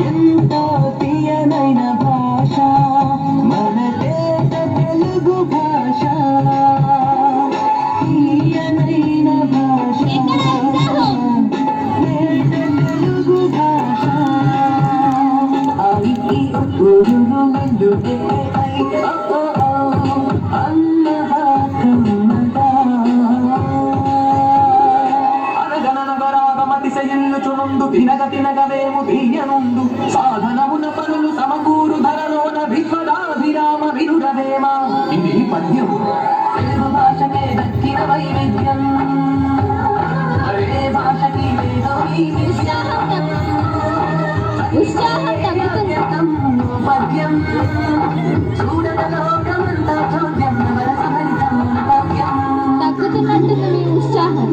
ఎంతో తీయనైన భాష మన దేశ తెలుగు భాష, తీయనైన భాష దేశ తెలుగు భాష. చునుండు తినగ తినగవేము తీయనుండు సాధనమున పనులు సమకూరు ధరలోన విశ్వదాభిరామ వినురవేమ. ఇది పద్యం. తెలుగు భాషకే దక్కిన వైవిధ్యం, భాషకి పద్యం చూడలోకమంతా చోద్యం తగ్గుతున్నట్టు ఉత్సాహం